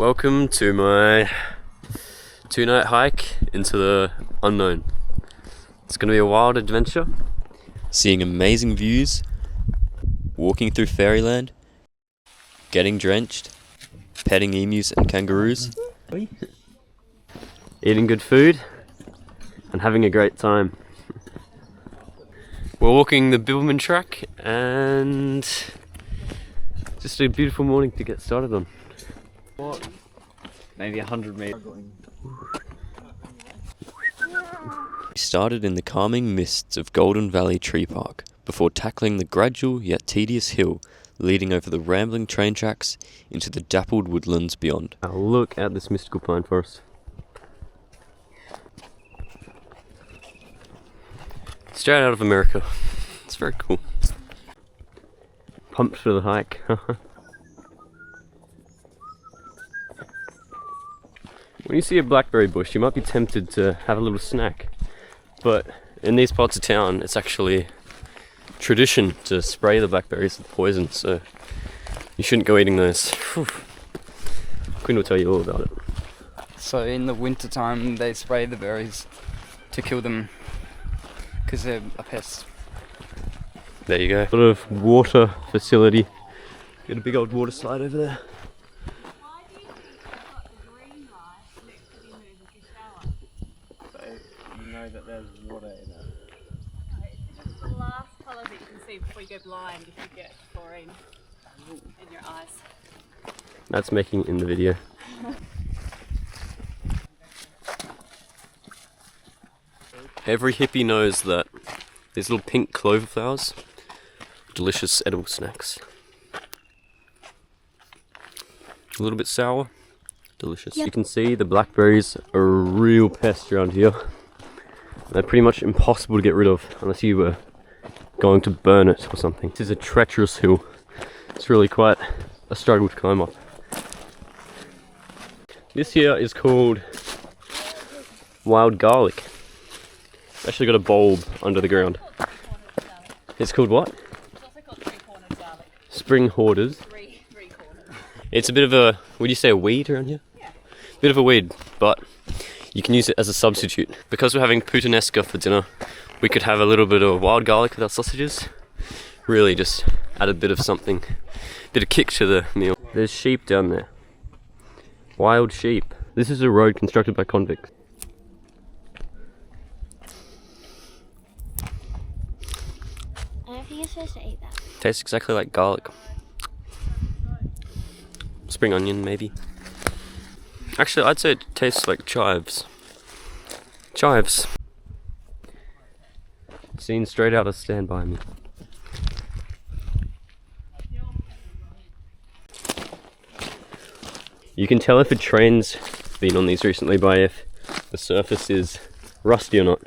Welcome to my 2-night hike into the unknown. It's going to be a wild adventure. Seeing amazing views, walking through fairyland, getting drenched, petting emus and kangaroos, eating good food, and having a great time. We're walking the Bibbulmun track and just a beautiful morning to get started on. What? Maybe 100 meters. We started in the calming mists of Golden Valley Tree Park before tackling the gradual yet tedious hill leading over the rambling train tracks into the dappled woodlands beyond. Now look at this mystical pine forest. Straight out of America. It's very cool. Pumped for the hike. When you see a blackberry bush, you might be tempted to have a little snack. But in these parts of town, it's actually tradition to spray the blackberries with poison, so you shouldn't go eating those. Quinn will tell you all about it. So in the winter time, they spray the berries to kill them because they're a pest. There you go. Sort of water facility. Got a big old water slide over there. That there's water in it. It's the last colour that you can see before you go blind if you get chlorine in your eyes. That's making it in the video. Every hippie knows that these little pink clover flowers are delicious edible snacks. A little bit sour, delicious. Yep. You can see the blackberries are a real pest around here. They're pretty much impossible to get rid of unless you were going to burn it or something. This is a treacherous hill. It's really quite a struggle to climb up. This here is called wild garlic. It's actually got a bulb under the ground. It's called what? It's also called three-cornered garlic. Spring hoarders. Three corners. It's a bit of a, would you say a weed around here? Yeah. Bit of a weed, but you can use it as a substitute. Because we're having puttanesca for dinner, we could have a little bit of wild garlic with our sausages. Really just add a bit of something, bit of kick to the meal. There's sheep down there. Wild sheep. This is a road constructed by convicts. I don't think you're supposed to eat that. Tastes exactly like garlic. Spring onion, maybe. Actually, I'd say it tastes like chives. Chives. Seen straight out of Stand By Me. You can tell if a train's been on these recently by if the surface is rusty or not.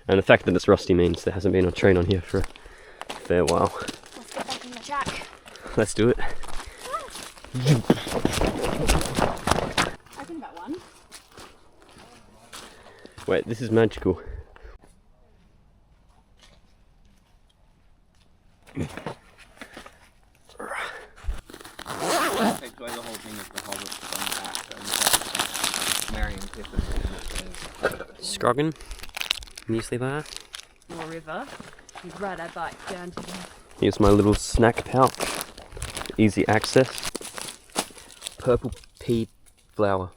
And the fact that it's rusty means there hasn't been a train on here for a fair while. Let's get back on the track. Let's do it. Wait, this is magical. Scroggin, muesli bar. More river. You'd ride our bike down to there. Here's my little snack pouch. Easy access. Purple pea flour.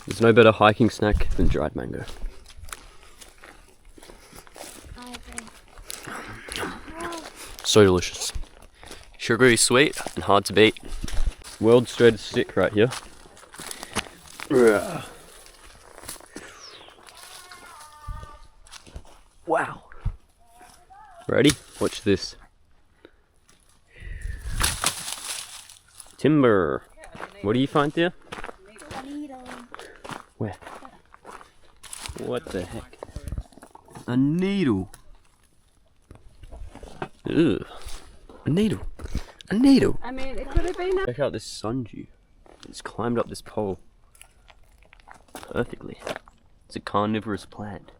There's no better hiking snack than dried mango. I agree. So delicious. Sugary sweet and hard to beat. World's straightest stick right here. Wow. Ready? Watch this. Timber. What do you find there? A needle. Where? What the heck? A needle. Ugh. A needle. A needle. I mean, it could have been Check out this sundew. It's climbed up this pole perfectly. It's a carnivorous plant.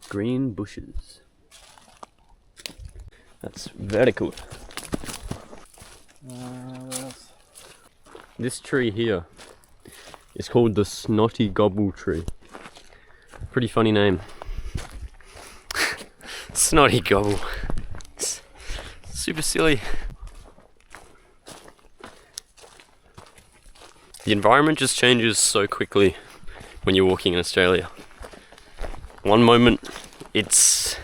Green bushes. That's very cool. This tree here is called the snotty gobble tree. Pretty funny name. Snotty gobble. It's super silly. The environment just changes so quickly when you're walking in Australia. One moment it's...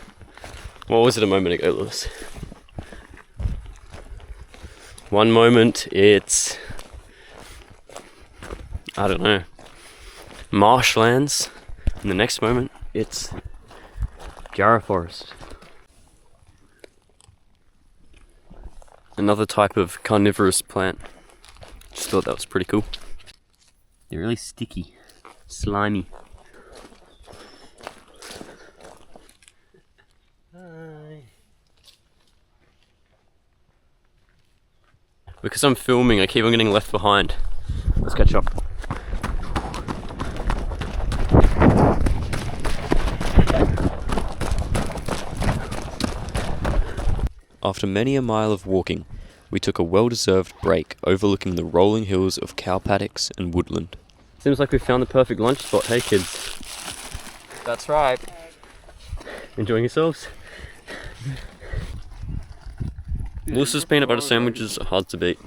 What was it a moment ago, Lewis? One moment it's... I don't know, marshlands, and the next moment it's Jarrah forest. Another type of carnivorous plant. Just thought that was pretty cool. They're really sticky, slimy. Hi. Because I'm filming, I keep on getting left behind. Let's catch up. After many a mile of walking, we took a well-deserved break overlooking the rolling hills of cow paddocks and woodland. Seems like we found the perfect lunch spot, hey kids? That's right. Enjoying yourselves? Lewis's peanut butter sandwiches are hard to beat.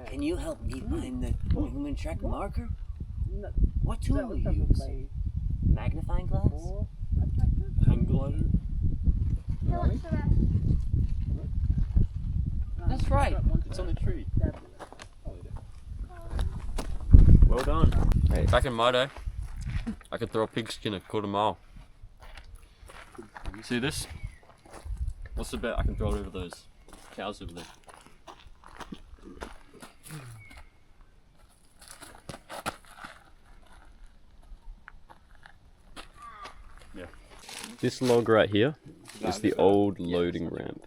Can you help me find the human track marker? What tool do you use? Magnifying glass? Hang glider? That's right. It's on the tree. Well done. Hey. Back in my day, I could throw a pigskin a quarter mile. See this? What's the bet I can throw it over those cows over there? Yeah. This log right here is the old loading ramp.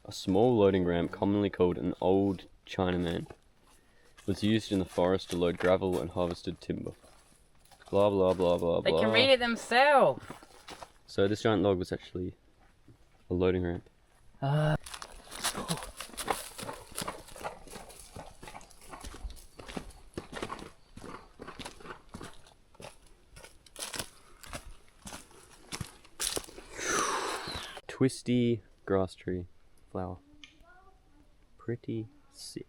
A small loading ramp, commonly called an old Chinaman, was used in the forest to load gravel and harvested timber. Blah blah blah blah blah. They can read it themselves. So this giant log was actually a loading ramp. Twisty grass tree flower. Pretty sick.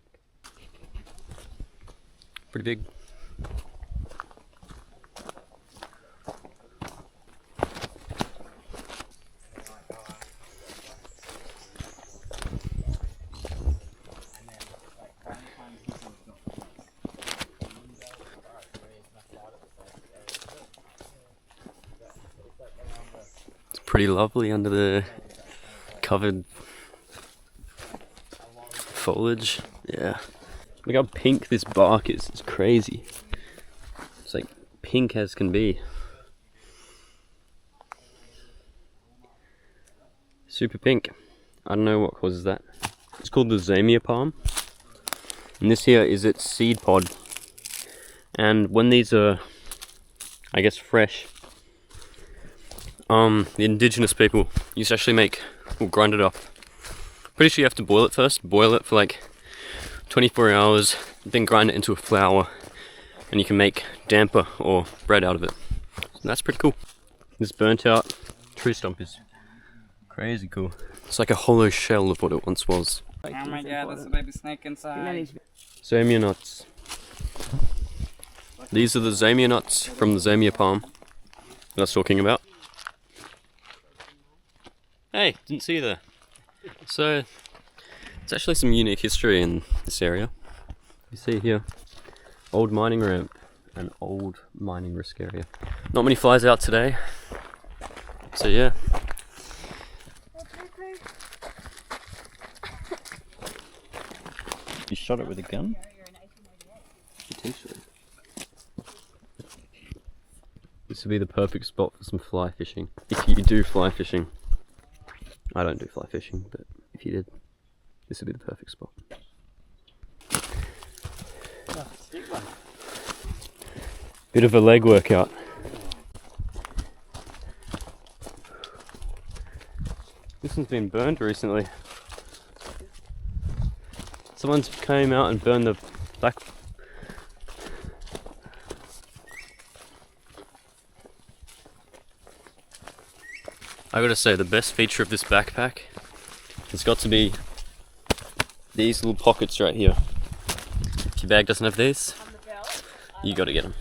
Pretty big. It's pretty lovely under the covered foliage. Yeah. Look how pink this bark is. It's crazy. It's like pink as can be. Super pink. I don't know what causes that. It's called the Zamia palm. And this here is its seed pod. And when these are, I guess, fresh, the indigenous people used to actually grind it up. Pretty sure you have to boil it first. Boil it for like 24 hours, then grind it into a flour, and you can make damper or bread out of it. So that's pretty cool. This burnt out tree stump is crazy cool. It's like a hollow shell of what it once was. Oh my god, there's a baby snake inside. Zamia nuts. These are the Zamia nuts from the Zamia palm that I was talking about. Hey, didn't see you there. So, it's actually some unique history in this area. You see here, old mining ramp and old mining risk area. Not many flies out today. So yeah. You shot it with a gun? Potentially. This would be the perfect spot for some fly fishing. If you do fly fishing. I don't do fly fishing, but if you did, this would be the perfect spot. Bit of a leg workout. This one's been burned recently. Someone's came out and burned the black. I gotta say, the best feature of this backpack has got to be these little pockets right here. If your bag doesn't have these, On the belt. you gotta get them.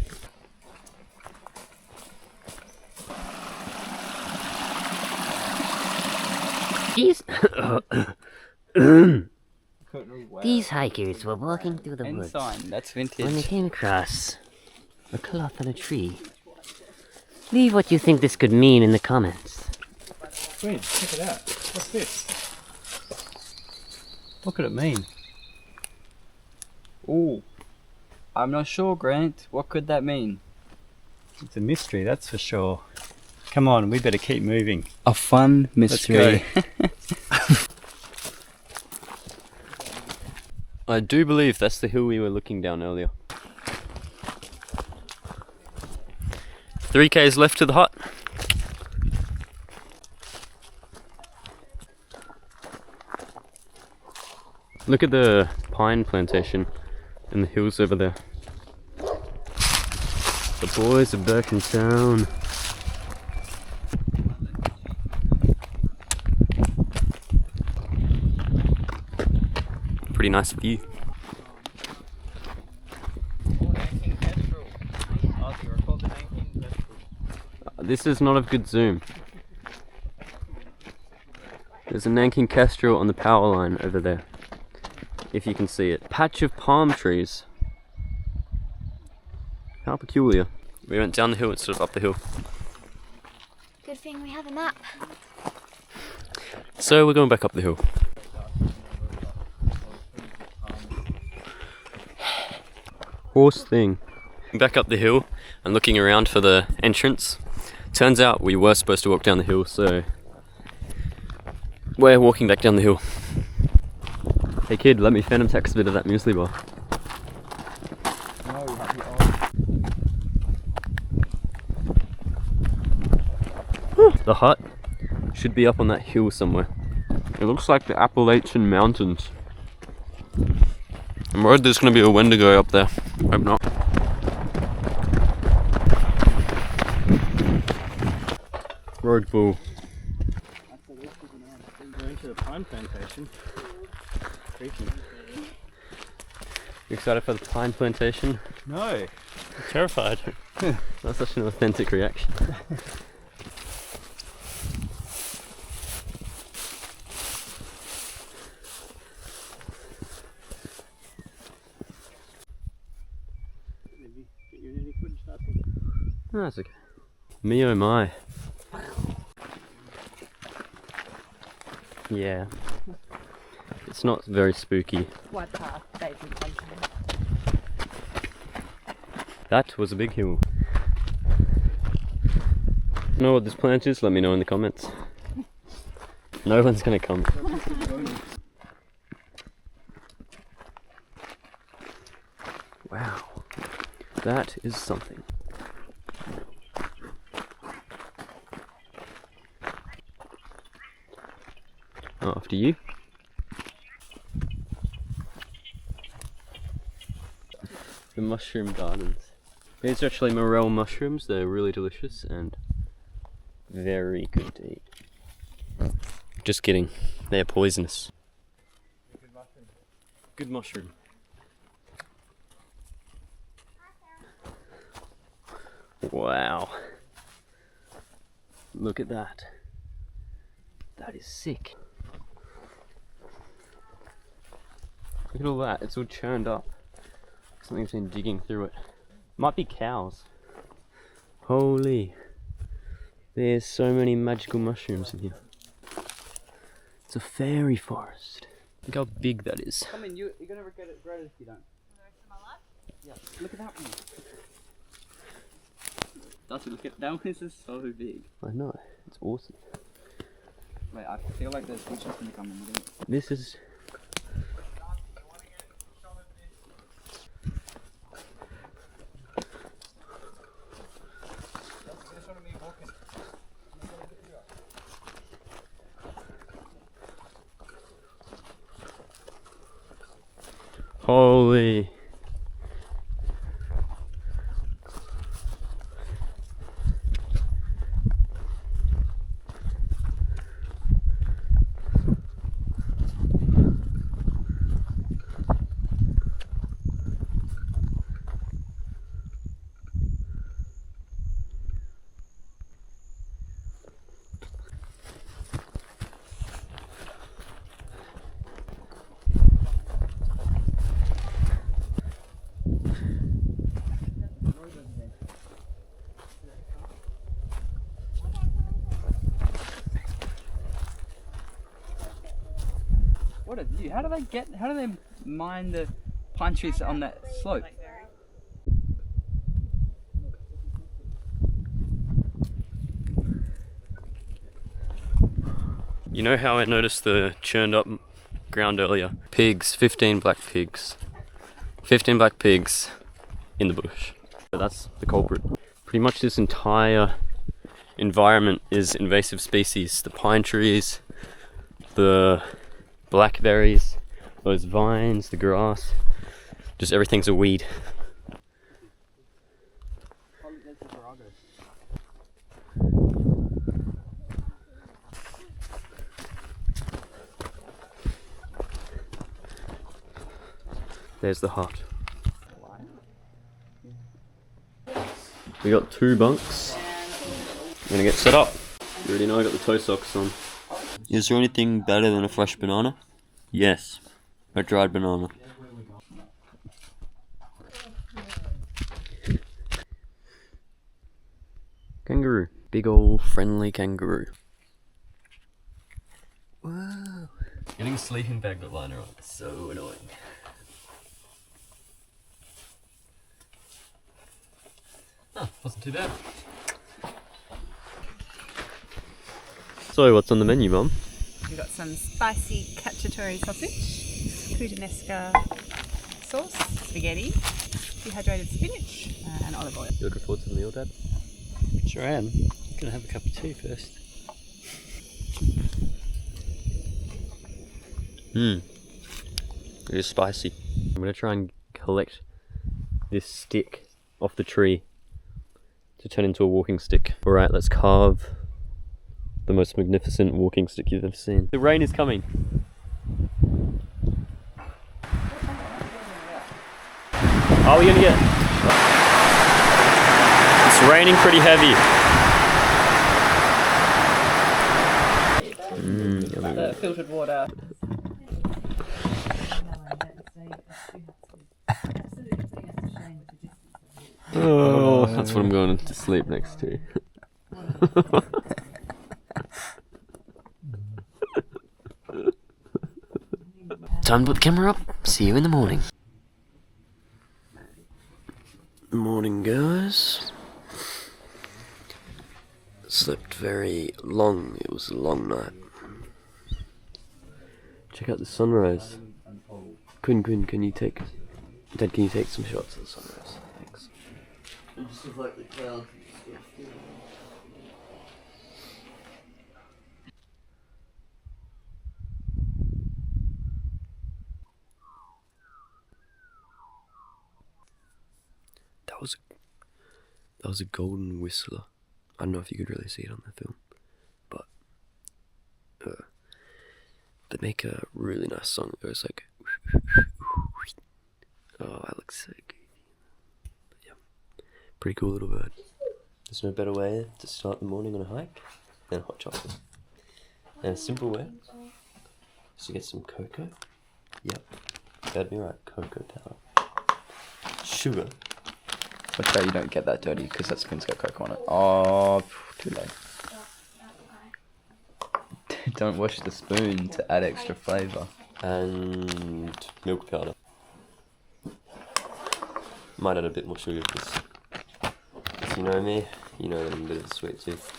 These hikers were walking through the woods Ensign, that's when they vintage. came across a cloth on a tree. Leave what you think this could mean in the comments. Wait, check it out. What's this? What could it mean? Ooh. I'm not sure, Grant. What could that mean? It's a mystery, that's for sure. Come on, we better keep moving. A fun mystery. I do believe that's the hill we were looking down earlier. 3 k's left to the hut. Look at the pine plantation in the hills over there. The boys are back in town. Pretty nice view. This is not a good zoom. There's a Nanking kestrel on the power line over there, if you can see it. Patch of palm trees. How peculiar. We went down the hill instead of up the hill. Good thing we have a map. So we're going back up the hill. Horse thing. Back up the hill and looking around for the entrance. Turns out we were supposed to walk down the hill, so we're walking back down the hill. Hey kid, let me phantom text a bit of that muesli bar. The hut should be up on that hill somewhere. It looks like the Appalachian Mountains. I'm worried there's going to be a Wendigo up there. Hope not. Road bull. Going to the pine plantation. Creepy. You excited for the pine plantation? No, I'm terrified. That's such an authentic reaction. No, that's okay. Me oh my. Yeah. It's not very spooky. That was a big hill. Know what this plant is? Let me know in the comments. No one's gonna come. Wow. That is something. Oh, after you. The mushroom gardens. These are actually morel mushrooms. They're really delicious and very good to eat. Just kidding. They're poisonous. Good mushroom. Wow. Look at that. That is sick. Look at all that. It's all churned up. Something's been digging through it. Might be cows. Holy. There's so many magical mushrooms in here. It's a fairy forest. Look how big that is. Come in, you're gonna regret it if you don't. Yeah, look at that one. That's look at that one. Is so big. I know. It's awesome. Wait, I feel like there's teachers gonna come in. This is... boy. What a view. How do they mine the pine trees on that slope? You know how I noticed the churned up ground earlier? Pigs, 15 black pigs. 15 black pigs in the bush. So that's the culprit. Pretty much this entire environment is invasive species. The pine trees, the blackberries, those vines, the grass, just everything's a weed. There's the hut. We got 2 bunks. I'm gonna get set up. You already know I got the toe socks on. Is there anything better than a fresh banana? Yes, a dried banana. Kangaroo. Big ol' friendly kangaroo. Wow. Getting a sleeping bag with liner on is so annoying. Oh, wasn't too bad. So, what's on the menu, Mum? We've got some spicy cacciatore sausage, puttanesca sauce, spaghetti, dehydrated spinach, and olive oil. You looking forward to the meal, Dad? Sure am. Gonna have a cup of tea first. It is spicy. I'm gonna try and collect this stick off the tree to turn into a walking stick. Alright, let's carve the most magnificent walking stick you've ever seen. The rain is coming. Are we gonna get... It's raining pretty heavy. Filtered water. Oh, that's what I'm going to sleep next to. Time to put the camera up. See you in the morning. Morning, guys. Slept very long. It was a long night. Check out the sunrise. Quinn, can you take... Dad, can you take some shots of the sunrise? Thanks. Just like the clouds. That was a golden whistler. I don't know if you could really see it on the film, but they make a really nice song. It goes like, oh, that looks so good. But yeah, pretty cool little bird. There's no better way to start the morning on a hike than hot chocolate. And a simple way is to get some cocoa. Yep, you heard me right, cocoa powder. Sugar. Watch out you don't get that dirty because that spoon's got cocoa on it. Oh, too late. Don't wash the spoon to add extra flavour. And milk powder. Might add a bit more sugar because if you know me, you know that I'm a bit of a sweet tooth.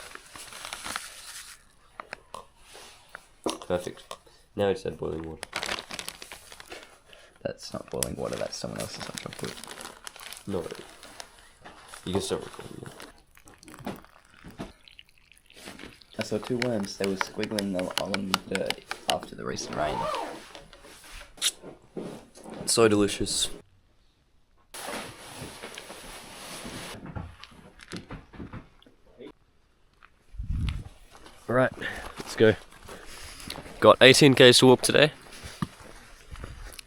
Perfect. Now I just add boiling water. That's not boiling water, that's someone else's hot chocolate. No, you can start recording now. I saw 2 worms, they were squiggling along the dirt after the recent rain. So delicious. Alright, let's go. Got 18 k's to walk today.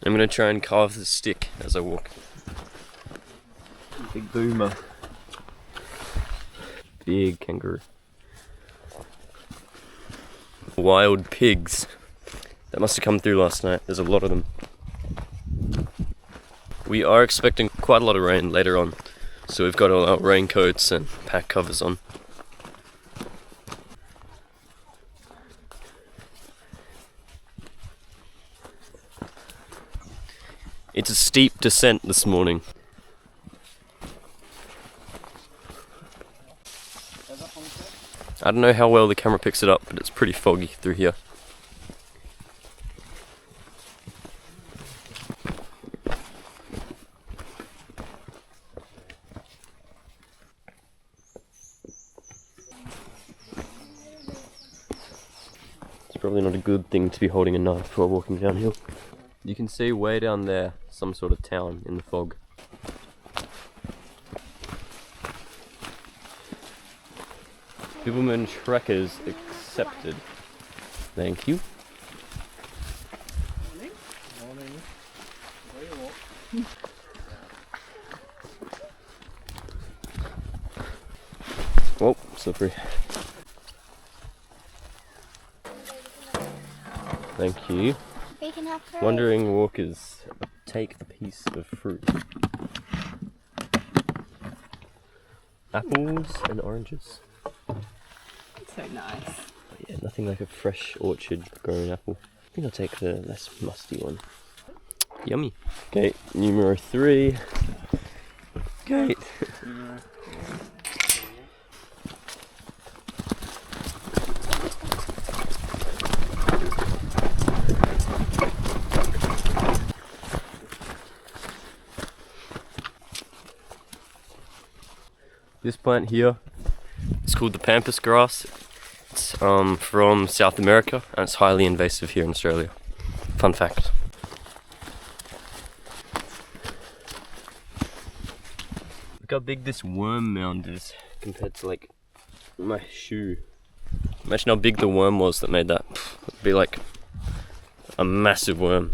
I'm gonna try and carve the stick as I walk. Big boomer. Big kangaroo. Wild pigs. That must have come through last night. There's a lot of them. We are expecting quite a lot of rain later on, so we've got all our raincoats and pack covers on. It's a steep descent this morning. I don't know how well the camera picks it up, but it's pretty foggy through here. It's probably not a good thing to be holding a knife while walking downhill. You can see way down there some sort of town in the fog. Bibbulmun trekkers accepted. Thank you. Oh, slippery. Thank you. We can have fruit. Wandering walkers, take a piece of fruit. Apples and oranges. So nice. Yeah, nothing like a fresh orchard grown apple. I think I'll take the less musty one. Yummy. Gate numero 3. Gate. This plant here, it's called the pampas grass. It's from South America and it's highly invasive here in Australia. Fun fact. Look how big this worm mound is compared to like my shoe. Imagine how big the worm was that made that. It'd be like a massive worm.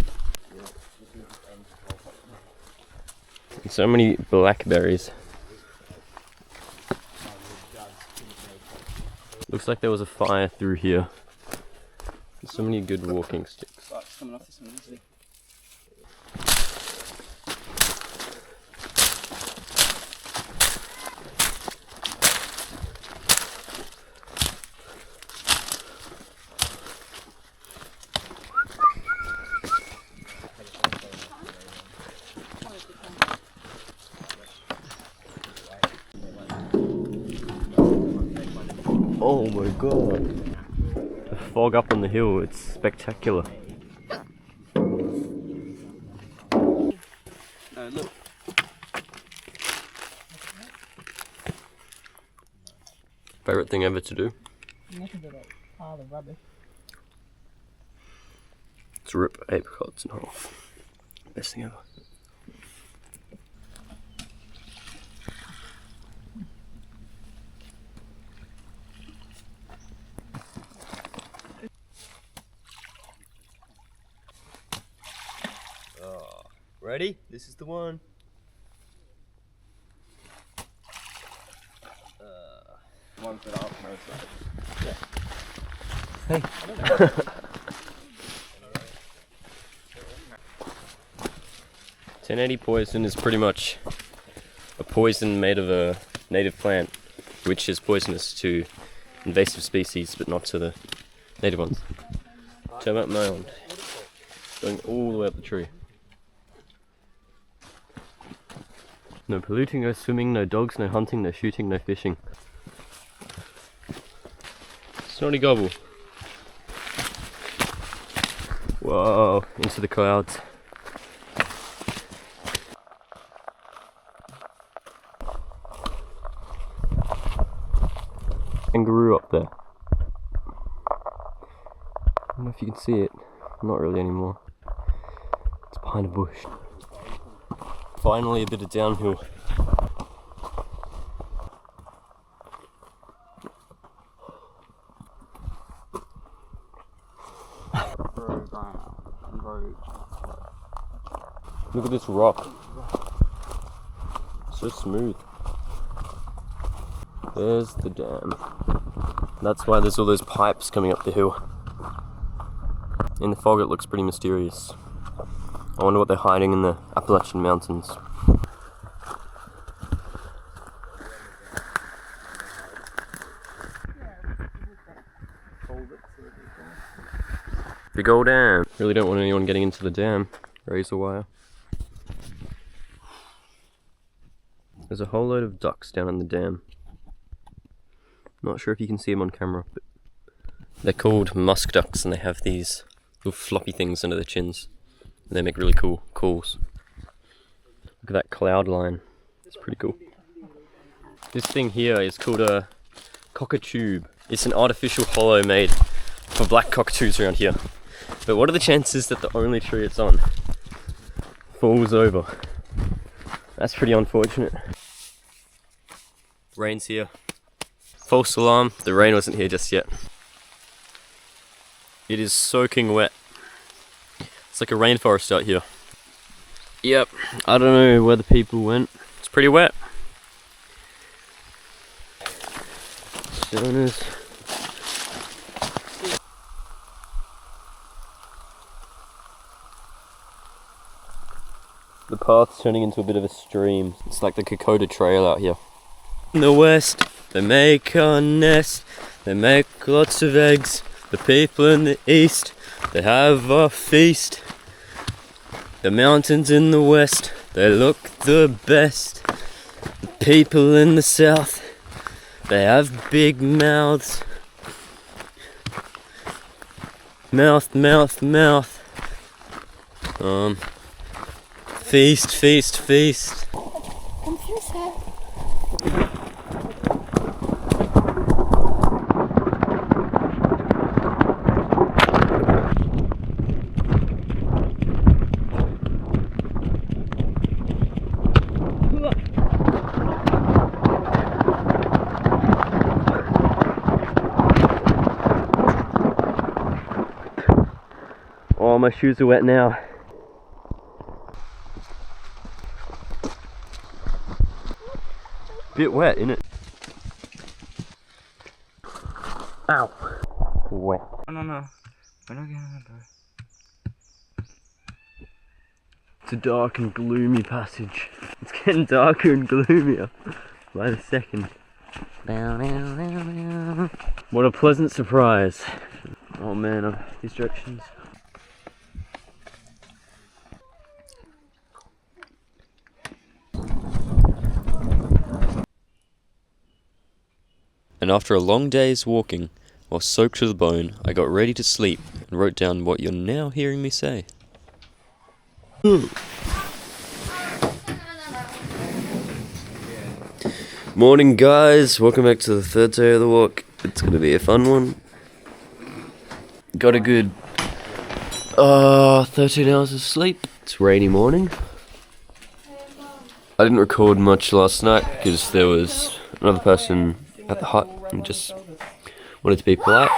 And so many blackberries. Looks like there was a fire through here. There's so many good walking sticks. Coming off this one easily. Oh my god. The fog up on the hill, it's spectacular. No, look. Favorite thing ever to do? It's rip apricots in half. Best thing ever. Ready? This is the one. One for the upmost side. Hey. 1080 poison is pretty much a poison made of a native plant, which is poisonous to invasive species, but not to the native ones. Termite mound, going all the way up the tree. No polluting, no swimming, no dogs, no hunting, no shooting, no fishing. Snotty gobble. Whoa, into the clouds. Kangaroo up there. I don't know if you can see it. Not really anymore. It's behind a bush. Finally a bit of downhill. Look at this rock. So smooth. There's the dam. That's why there's all those pipes coming up the hill. In the fog it looks pretty mysterious. I wonder what they're hiding in the Appalachian Mountains. Big old dam. Really don't want anyone getting into the dam. Razor wire. There's a whole load of ducks down in the dam. Not sure if you can see them on camera, but they're called musk ducks and they have these little floppy things under their chins. And they make really cool calls. Look at that cloud line. It's pretty cool. This thing here is called a cockatoo. It's an artificial hollow made for black cockatoos around here. But what are the chances that the only tree it's on falls over? That's pretty unfortunate. Rain's here. False alarm, the rain wasn't here just yet. It is soaking wet. It's like a rainforest out here. Yep, I don't know where the people went. It's pretty wet. Showing us. The path's turning into a bit of a stream. It's like the Kokoda Trail out here. In the west, they make a nest. They make lots of eggs. The people in the east, they have a feast. The mountains in the west, they look the best. The people in the south, they have big mouths. Mouth, mouth, mouth. Feast, feast, feast. Come through, sir. Oh, my shoes are wet now. Bit wet, innit? Ow! Wet. No. We're not getting it, It's a dark and gloomy passage. It's getting darker and gloomier by the second. What a pleasant surprise. Oh man, these directions. And after a long day's walking, while soaked to the bone, I got ready to sleep and wrote down what you're now hearing me say. Morning guys, welcome back to the third day of the walk. It's gonna be a fun one. Got a good 13 hours of sleep. It's a rainy morning. I didn't record much last night because there was another person at the hut and just wanted to be polite.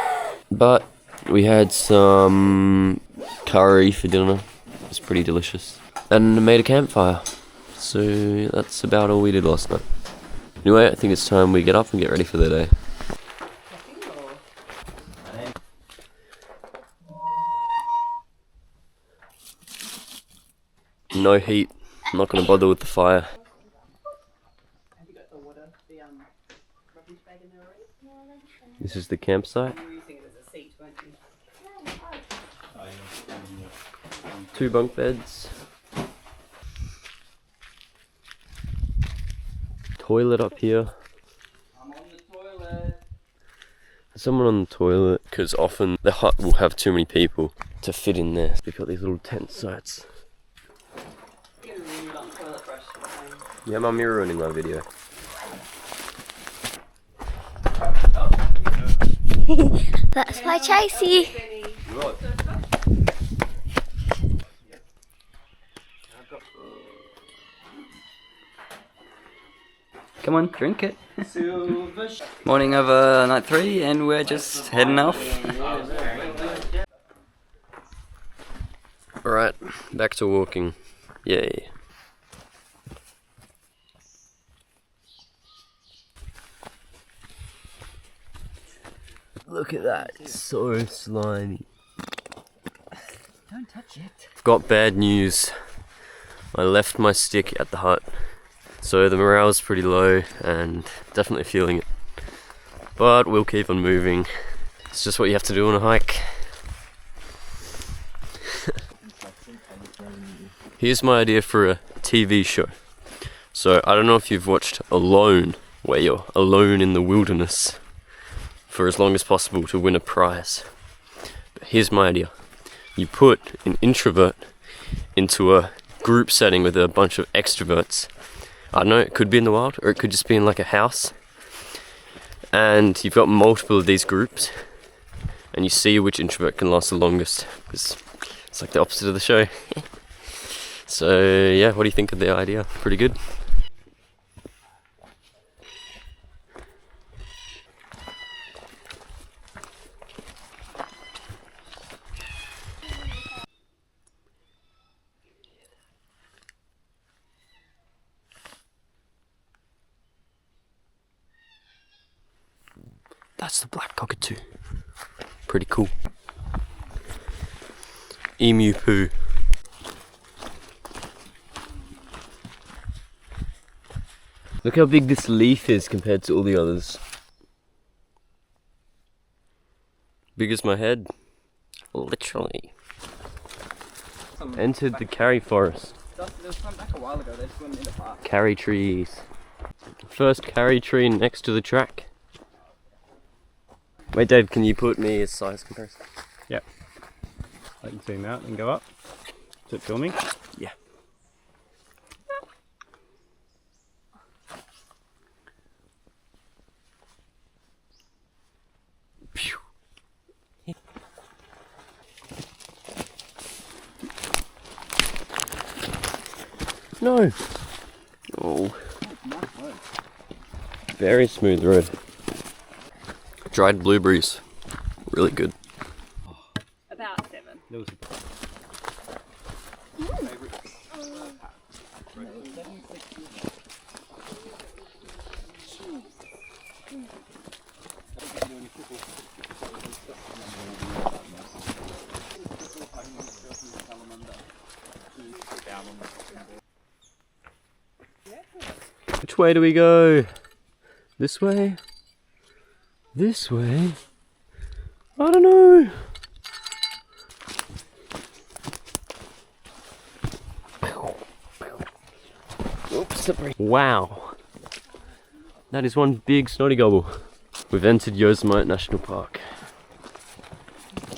But we had some curry for dinner. It was pretty delicious. And I made a campfire. So that's about all we did last night. Anyway, I think it's time we get up and get ready for the day. No heat. I'm not going to bother with the fire. This is the campsite. 2 bunk beds. Toilet up here. I'm on the toilet. Someone on the toilet, because often the hut will have too many people to fit in there. We've got these little tent sites. Yeah, Mum, you're ruining my video. That's my Chasey. Come on, drink it. Morning of night 3 and we're just heading off. Alright, back to walking. Yay. Look at that, it's so slimy. Don't touch it. Got bad news. I left my stick at the hut. So the morale's pretty low and definitely feeling it. But we'll keep on moving. It's just what you have to do on a hike. Here's my idea for a TV show. So I don't know if you've watched Alone, where you're alone in the wilderness for as long as possible to win a prize. But here's my idea. You put an introvert into a group setting with a bunch of extroverts. I don't know, it could be in the wild, or it could just be in like a house. And you've got multiple of these groups, and you see which introvert can last the longest, because it's like the opposite of the show. So yeah, what do you think of the idea? Pretty good? That's the black cockatoo. Pretty cool. Emu poo. Look how big this leaf is compared to all the others. Big as my head. Literally. Entered the Carry Forest. There was some back a while ago, they just went in the park. Carry trees. First carry tree next to the track. Wait, Dave, can you put me a size comparison? Yep. I can zoom out and go up. Is it filming? Yeah. Phew. No. Oh. Very smooth road. Dried blueberries. Really good. About 7. There was Which way do we go? This way? This way? I don't know. Oops, slippery. Wow. That is one big snotty gobble. We've entered Yosemite National Park.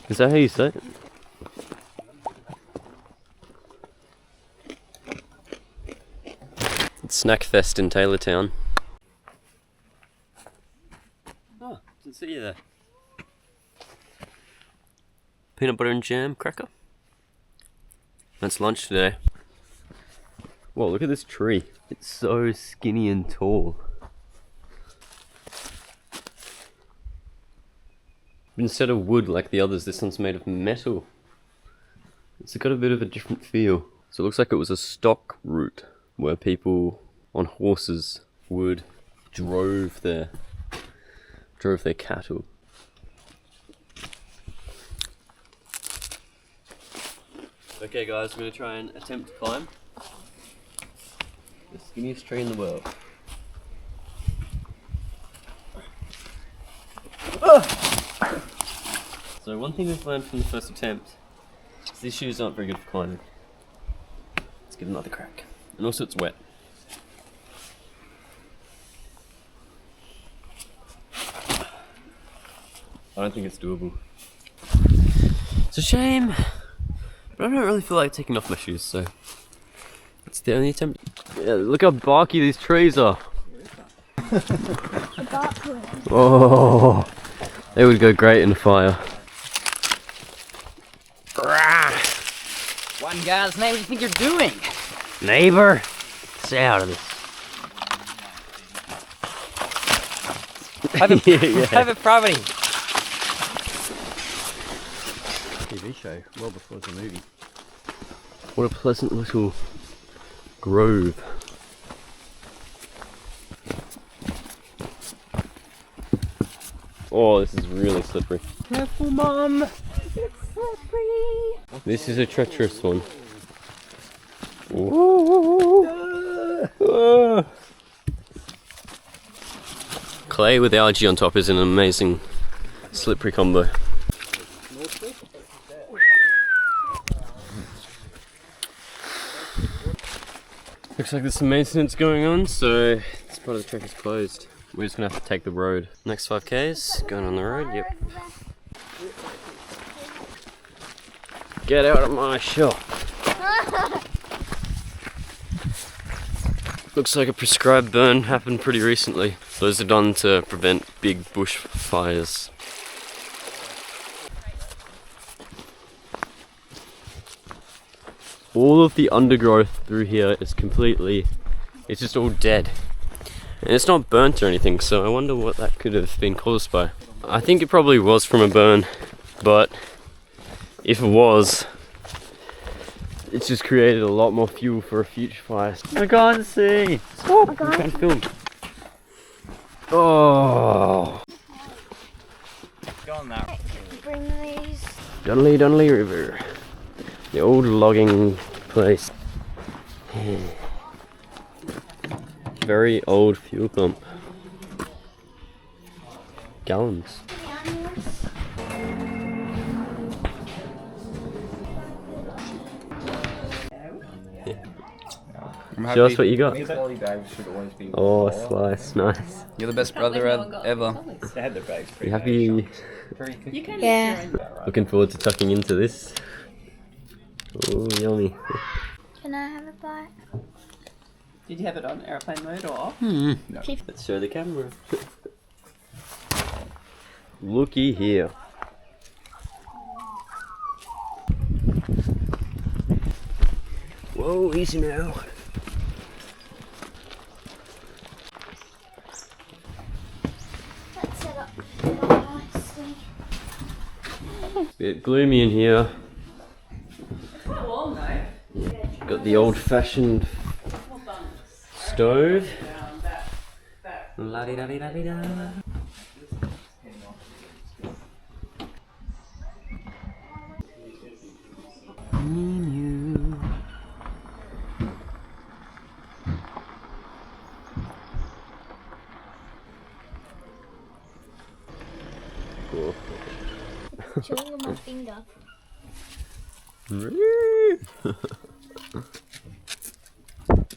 Is that how you say it? It's Snack Fest in Taylortown. Oh, didn't see you there. Peanut butter and jam cracker. That's lunch today. Whoa, look at this tree. It's so skinny and tall. Instead of wood like the others, this one's made of metal. It's got a bit of a different feel. So it looks like it was a stock route where people on horses would drove their cattle. Okay guys, I'm going to try and attempt to climb the skinniest tree in the world. So one thing we've learned from the first attempt is these shoes aren't very good for climbing. Let's give them another crack. And also it's wet. I don't think it's doable. It's a shame, but I don't really feel like taking off my shoes, so it's the only attempt. Yeah, look how barky these trees are. Oh, they would go great in a fire. One guy's name, what do you think you're doing? Neighbor, stay out of this. Private property. TV show, well before the movie. What a pleasant little grove. Oh, this is really slippery. Careful, Mum! This is a treacherous one. Ooh. Clay with algae on top is an amazing slippery combo. Looks like there's some maintenance going on, so this part of the trek is closed. We're just gonna have to take the road. Next 5Ks, going on the road, yep. Get out of my shop. Looks like a prescribed burn happened pretty recently. Those are done to prevent big bush fires. All of the undergrowth through here is completely, it's just all dead. And it's not burnt or anything, so I wonder what that could have been caused by. I think it probably was from a burn, but if it was, it's just created a lot more fuel for a future fire. I can't see! Stop! I'm trying to film. Oh! Go on now. Bring these. Donnely River. The old logging place. Very old fuel pump. Gallons. Show us what you got. Oh, slice, nice. You're the best brother ever. You happy? Yeah. Looking forward to tucking into this. Oh, yummy. Can I have a bite? Did you have it on airplane mode or off? Let's show the camera. Looky here. Whoa, easy now. Let's set up nicely. Bit gloomy in here. Got the old-fashioned stove. La-di-da-di-da-di-da. Cool. Chewing on my finger.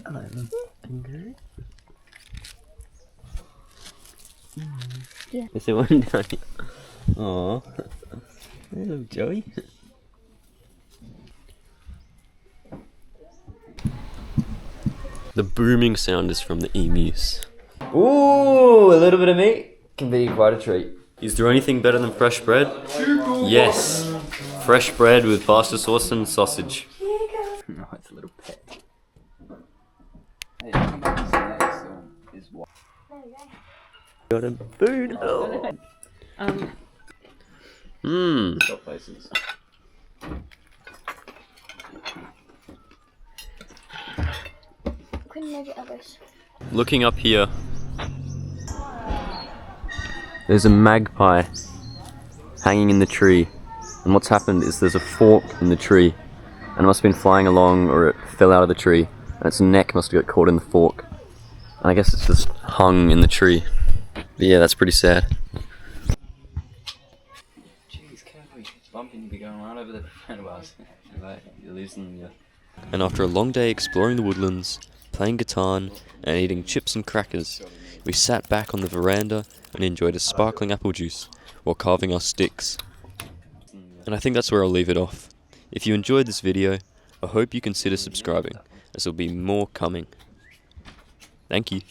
Hello, finger. Yeah. Is there one down here? Aww. Hello, Joey. The booming sound is from the emus. Ooh, a little bit of meat can be quite a treat. Is there anything better than fresh bread? Yes. Fresh bread with pasta sauce and sausage. No, it's a little pet. Hey, is what? Got a boot. Mmm. Top places. Couldn't make it others. Looking up here, there's a magpie hanging in the tree, and what's happened is there's a fork in the tree, and it must have been flying along, or it fell out of the tree, and its neck must have got caught in the fork, and I guess it's just hung in the tree. But yeah, that's pretty sad. Jeez, careful, bumping, you'll be going right over the handlebars. You're losing your... And after a long day exploring the woodlands, playing guitar and eating chips and crackers, we sat back on the veranda and enjoyed a sparkling apple juice while carving our sticks. And I think that's where I'll leave it off. If you enjoyed this video, I hope you consider subscribing, as there'll be more coming. Thank you.